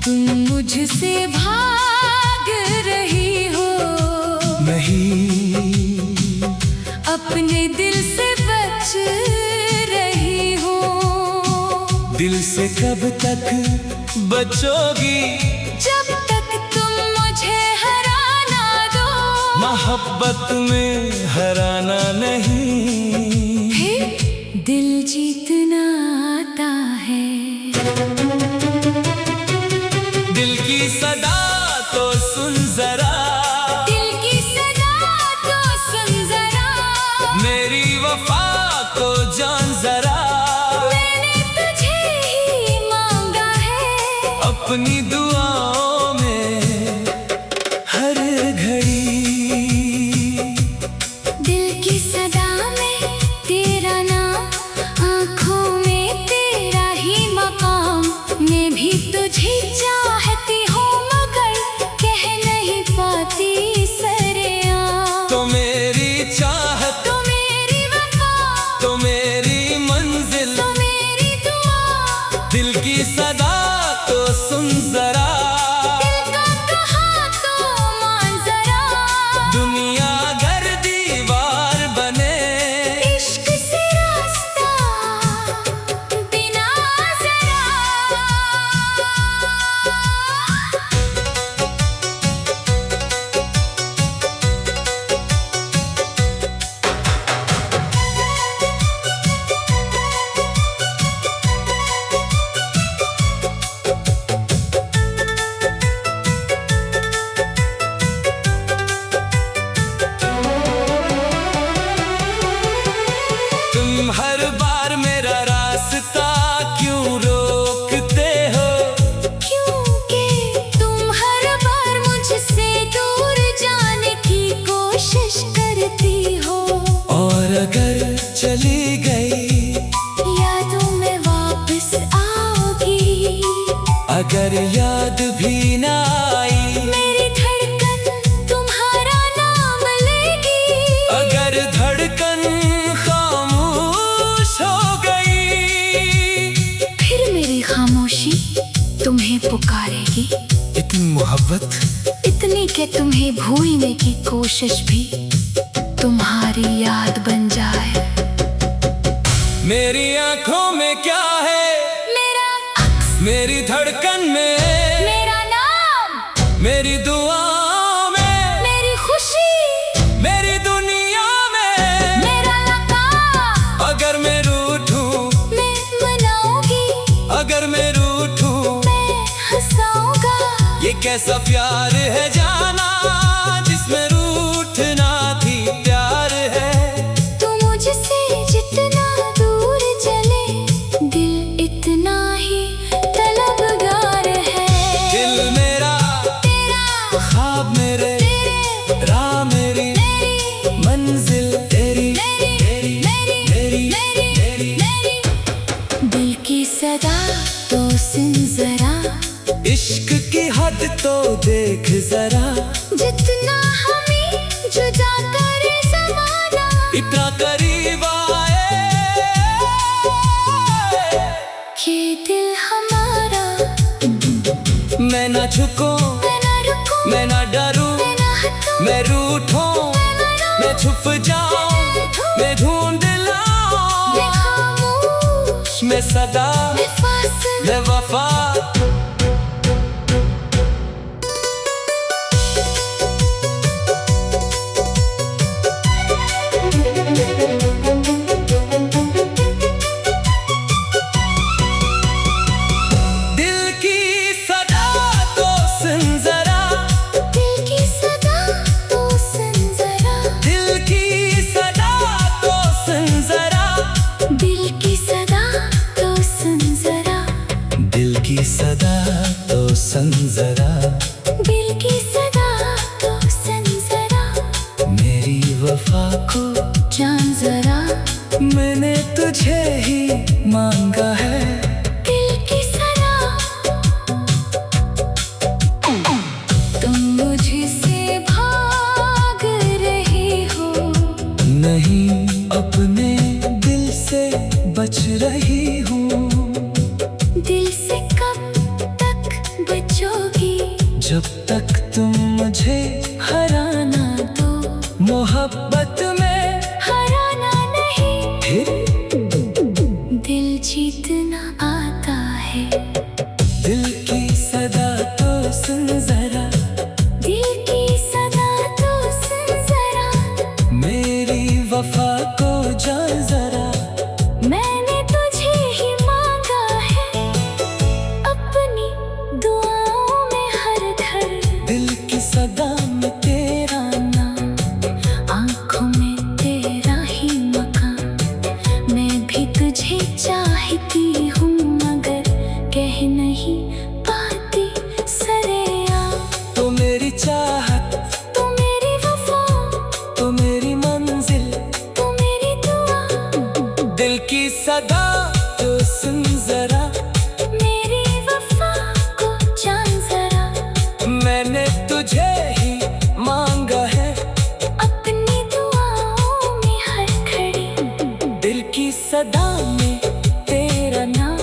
तुम मुझसे भाग रही हो, नहीं अपने दिल से बच रही हो। दिल से कब तक बचोगी, जब तक तुम मुझे हरा ना दो। मोहब्बत में हराना नहीं, फिर दिल जीतना आता है। दिल की सदा तो सुन जरा, दिल की सदा तो सुन जरा, मेरी वफा को जान जरा। मैंने तुझे ही मांगा है अपनी दुआओं में हर घड़ी। दिल की सदा में तेरा नाम, आँखों में तेरा ही मकाम। मैं भी तुझे चाहती हूँ मगर कह नहीं पाती सरेआम। तो मेरी चाहत, तो मेरी वफा, तो मेरी मंजिल, तो मेरी दुआ। दिल की सदा तो सुन जरा, दिल का कहा तो मान जरा। दुनिया अगर दीवार बने, इश्क से रास्ता बिना जरा। तुम हर बार मेरा रास्ता क्यों रोकते हो, क्योंकि तुम हर बार मुझसे दूर जाने की कोशिश करती हो। और अगर चली गई, यादों में वापस आओगी। अगर याद भी ना आई, मेरी धड़कन तुम्हारा नाम लेगी। अगर धड़कन खामोश हो गई, फिर मेरी खामोशी तुम्हें पुकारेगी। इतनी मोहब्बत, इतनी कि तुम्हें भूलने की कोशिश भी तुम्हारी याद बन जाए। मेरी आंखों में क्या है, मेरा अक्स, मेरी धड़कन में, मेरा नाम, मेरी दुआओं में, मेरी खुशी, मेरी दुनिया में। मेरा लकाब। अगर मैं रूठूं, मैं मनाऊंगी, अगर मैं रूठूं, मैं हंसाऊंगा। ये कैसा प्यार है जाना, जिसमें रूठना भी प्यार है। तू मुझसे जितना दूर चले, दिल इतना ही तलबगार है। दिल मेरा, तेरा, ख्वाब मेरे, तेरे, राह मेरी, मेरी, मंजिल तेरी, मेरी, मेरी, मेरी, मेरी, मेरी, मेरी। दिल की सदा तो सुन जरा, इश्क की हद तो देख जरा। जितना हमें जुदा करे ज़माना, इतना करीब आए कि दिल हमारा। मैं ना झुकूं, मैं ना रुकूं, मैं ना डरूं, मैं ना हटूं, मैं रूठूं, मैं छुप जाऊं, मैं ढूंढ लाऊं, मैं खामोश, मैं सदा, मैं फासिल। मैं वफा। दिल की सदा तो सुन जरा, दिल की सदा तो सुन जरा, दिल की सदा तो सुन जरा, दिल की सदा तो सुन जरा, दिल की सदा तो सुन जरा। दिल की सदा तो सुन जरा, मेरी वफा को जान जरा। मैंने तुझे ही मांगा है। दिल की सदा तुम मुझसे भाग रही हो, नहीं अपने दिल से बच रही हूँ। दिल से कब तक बचो जब तक तुम मुझे हराना दो, मोहब्बत में हराना नहीं। फिर दिल जीतना आता है, दिल की सदा तो सुन जरा, दिल की सदा तो सुन जरा। मेरी वफा को जान जरा, मैंने तुझे ही मांगा है, अपनी दुआओं में हर घर। दिल की सदा में तेरा नाम, आँखों में तेरा ही मकान। मैं भी तुझे चाहती हूँ मगर कह नहीं पाती सरेआम। तो मेरी चाहत, तू मेरी वफा, तो मेरी मंजिल, तू मेरी दुआ। दिल की सदा तो सुन जरा, मेरी वफा को जान जरा। मैंने तुझे ही मांगा है, अपनी दुआओं में हर घड़ी। दिल की सदा में तेरा नाम,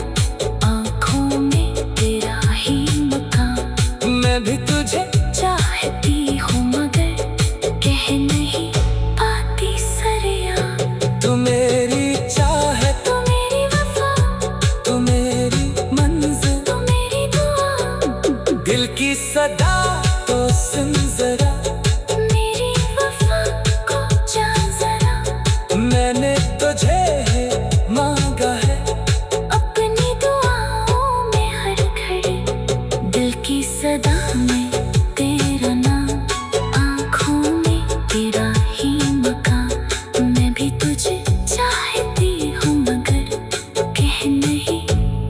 आँखों में तेरा ही मकान। मैं भी तुझे चाहती हूँ मगर कह नहीं पाती सरेआम। तू मेरी चाहत, तू मेरी वफा, तू मेरी मंजिल, तू मेरी दुआ। दिल की सदा तो सुन जरा, मेरी वफा को जान जरा। मैंने तुझे ही मांगा है, अपनी दुआओं में हर घड़ी। दिल की सदा में तेरा नाम, आँखों में तेरा ही मकान। मैं भी तुझे चाहती हूँ मगर कह नहीं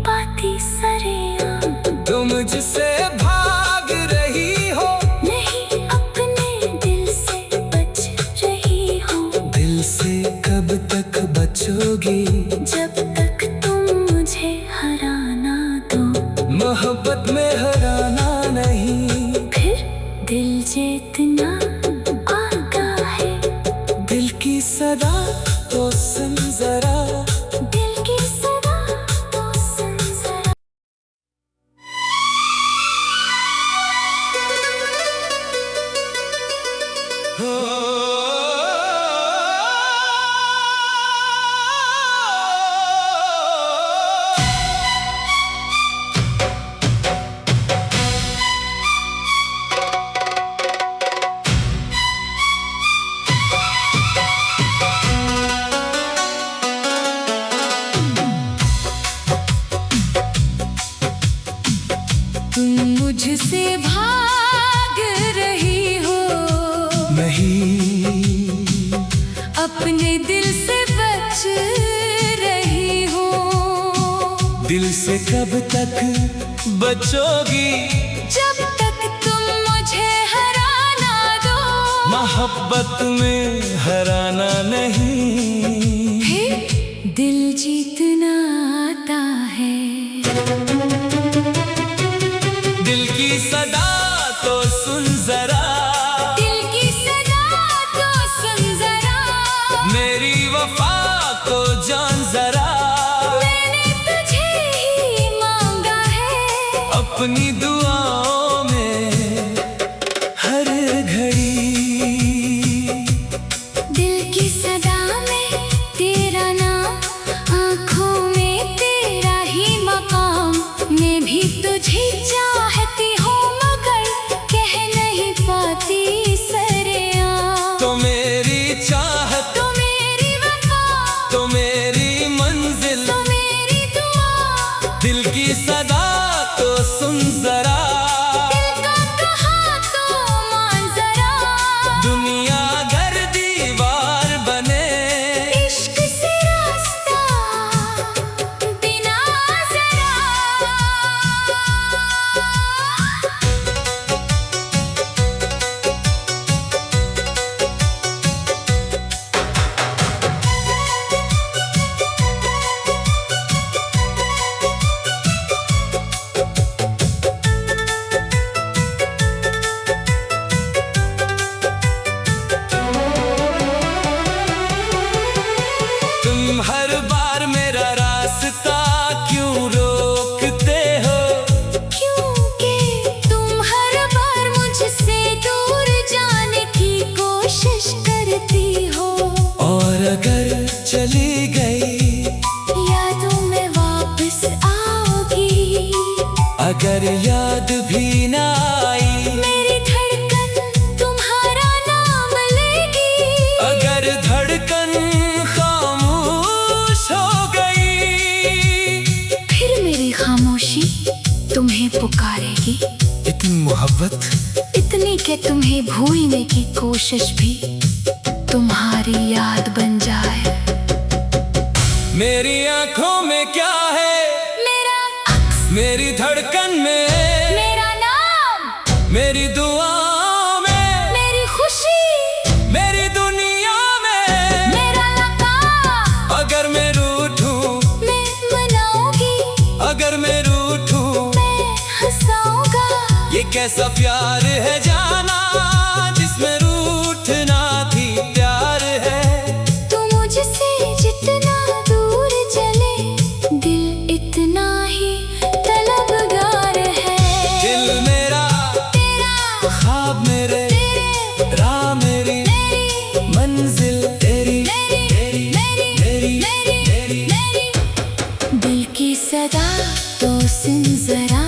पाती सरेआम। तुम मुझसे भाग रही हो, नहीं अपने दिल से बच रही हो। दिल से कब तक बचोगी, जब तक तुम मुझे हराना दो। मोहब्बत में हराना नहीं। फिर दिल जीतना आता है, दिल की सदा तो सुन जरा, दिल की सदा तो सुन जरा। तुम मुझसे भाग रही हो, नहीं अपने दिल से बच रही हो। दिल से कब तक बचोगी, जब तक तुम मुझे हराना दो। मोहब्बत में हराना नहीं। फिर दिल जीतना आता है, दिल की सदा तो सुन जरा, दिल की सदा तो सुन जरा। मेरी वफा को जान जरा, मैंने तुझे ही मांगा है, अपनी दुआओं में हर घड़ी। दिल की सदा में तेरा नाम, आँखों में तेरा ही मकाम। मैं भी तुझे चाहती हूँ मगर कह नहीं पाती सरेआम। तो मेरी चाहत, तो मेरी वफा, तो मेरी मंजिल, तो मेरी दुआ। दिल की सदा तो सुन जरा, दिल का कहा तो मान जरा। दुनिया घर दीवार बने, इश्क से रास्ता बिना जरा। अगर याद भी ना आई, मेरी धड़कन तुम्हारा नाम लेगी। अगर धड़कन खामोश हो गई, फिर मेरी खामोशी तुम्हें पुकारेगी। इतनी मोहब्बत, इतनी कि तुम्हें भूलने की कोशिश भी तुम्हारी याद बन जाए। मेरी आंखों में क्या है, मेरा अक्स, मेरी धड़कन में, मेरा नाम, मेरी दुआओं में, मेरी खुशी, मेरी दुनिया में, मेरा लकाब। अगर मैं रूठूं, मैं मनाऊंगी, अगर मैं रूठूं, मैं हंसाऊंगा। ये कैसा प्यार है जाना, जिसमें रूठना भी प्यार है। तू मुझसे जितना दूर चले, दिल इतना ही तलबगार है। दिल मेरा तेरा, ख्वाब मेरे, तेरे, राह मेरी, मेरी, मंजिल तेरी, मेरी, तेरी, मेरी, तेरी, मेरी, तेरी। मेरी। दिल की सदा तो सुन जरा,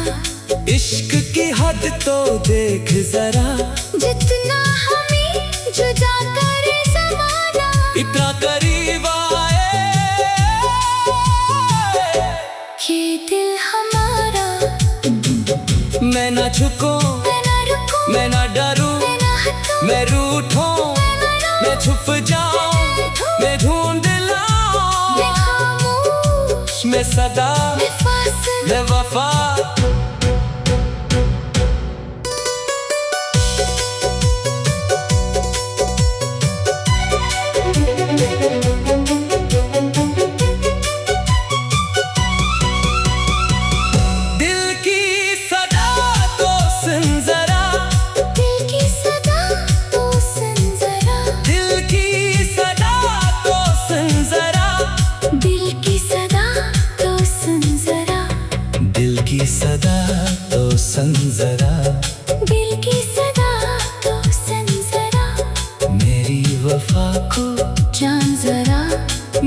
इश्क की हद तो देख जरा, जितना हमें जुदा करे ज़माना, इतना करीब आए ये दिल हमारा। मैं ना झुकूं, मैं ना रुकूं, मैं ना डरूं, मैं ना हटूं, मैं रूठूं, मैं छुप जाऊं, मैं ढूंढ लाऊं, मैं खामोश, मैं सदा, मैं फासिल। मैं वफा। दिल की सदा तो सुन जरा, दिल की सदा तो सुन जरा, दिल की सदा तो सुन जरा, दिल की सदा तो सुन जरा, दिल की सदा तो सुन जरा, दिल की सदा तो सुन जरा, मेरी वफा को जान जरा।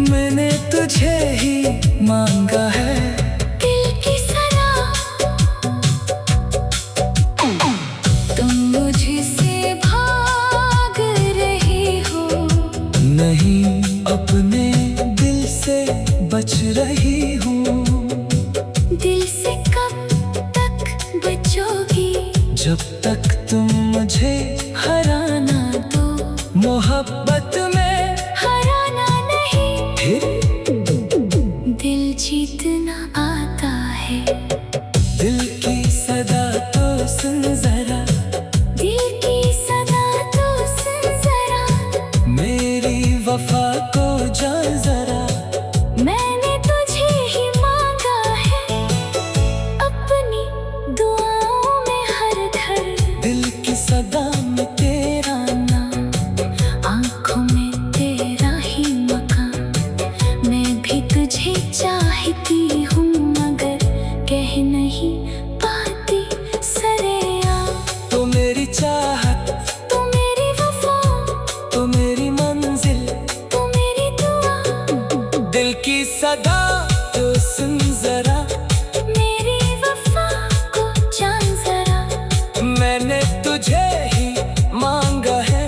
मैंने तुझे ही मांगा है। दिल की सदा, तुम मुझसे भाग रही हो, नहीं अपने दिल से बच रही हूँ। दिल से कब तक बचोगी, जब तक तुम मुझे हराना तो मोहब्बत में हराना नहीं। फिर दिल जीतना आता है, दिल की सदा तो सुन जरा, दिल की सदा तो सुन जरा, मेरी वफा को जान जरा। मैंने तुझे ही मांगा है, अपनी दुआओं में हर घर। दिल की सदा में तेरा नाम, आँखों में तेरा ही मकान। मैं भी तुझे चाहती हूँ, मगर कह नहीं पाती सरेआम। तो मेरी चाहत, तू मेरी वफा, तो मेरी मंजिल, तू मेरी दुआ। दिल की सदा तो सुन जरा, मेरी वफा को जान जरा, मैंने तुझे ही मांगा है।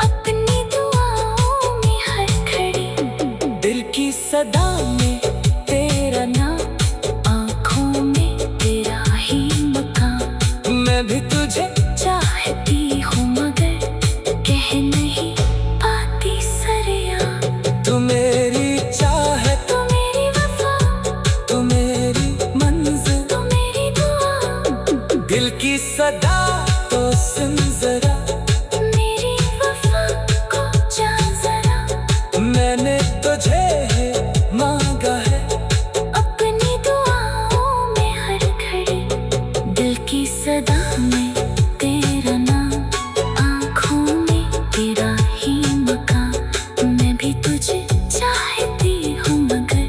अपनी दुआओं में हर घड़ी। दिल की सदा में तेरा नाम, आँखों में तेरा ही मकान। मैं भी तुझे चाहती हूँ, मगर कह नहीं पाती सरेआम। तू मेरी चाहत, तू मेरी वफा, तू मेरी मंजिल, तू मेरी दुआ। दिल की सदा तो सुन जरा, मेरी वफा को जान जरा, मैंने तुझे ही मांगा है। अपनी दुआओं में हर घड़ी। दिल की सदा में तेरा नाम, आँखों में तेरा ही मकान। मैं भी तुझे चाहती हूँ, मगर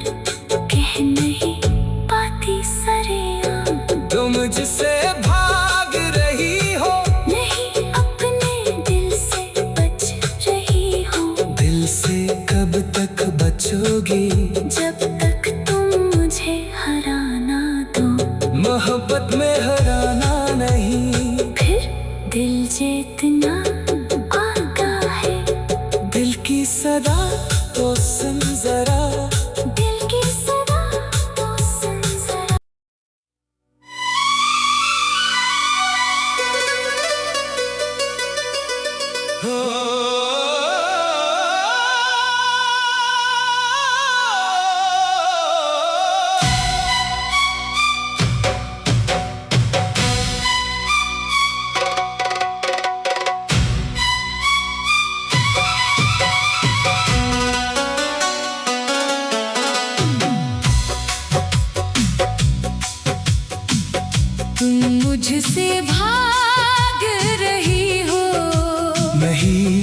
कह नहीं पाती सरेआम। तुम मुझसे भाग रही हो, नहीं अपने दिल से बच रही हो, दिल से कब तक बचोगी। जब तक तुम मुझे हराना दो। मोहब्बत मोहब्बत में हराना नहीं। फिर दिल जीतना आता है। दिल की सदा तो सुन जरा। दिल की सदा तो सुन जरा। तुम मुझसे भाग रही हो, नहीं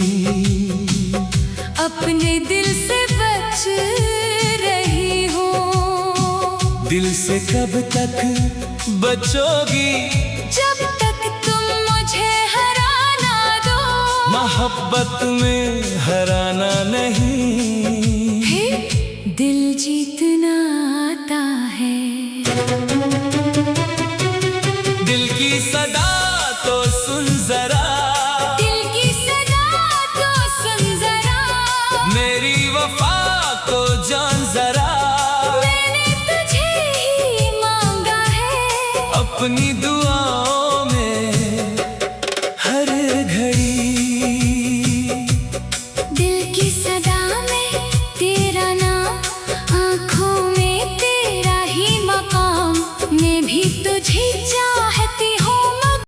अपने दिल से बच रही हो। दिल से कब तक बचोगी? जब तक तुम मुझे हरा ना दो। मोहब्बत में हराना नहीं। फिर दिल जीतना आता है। दिल की सदा तो सुन जरा। दिल की सदा तो सुन जरा। मेरी वफा को जान जरा। मैंने तुझे ही मांगा है। अपनी दुआ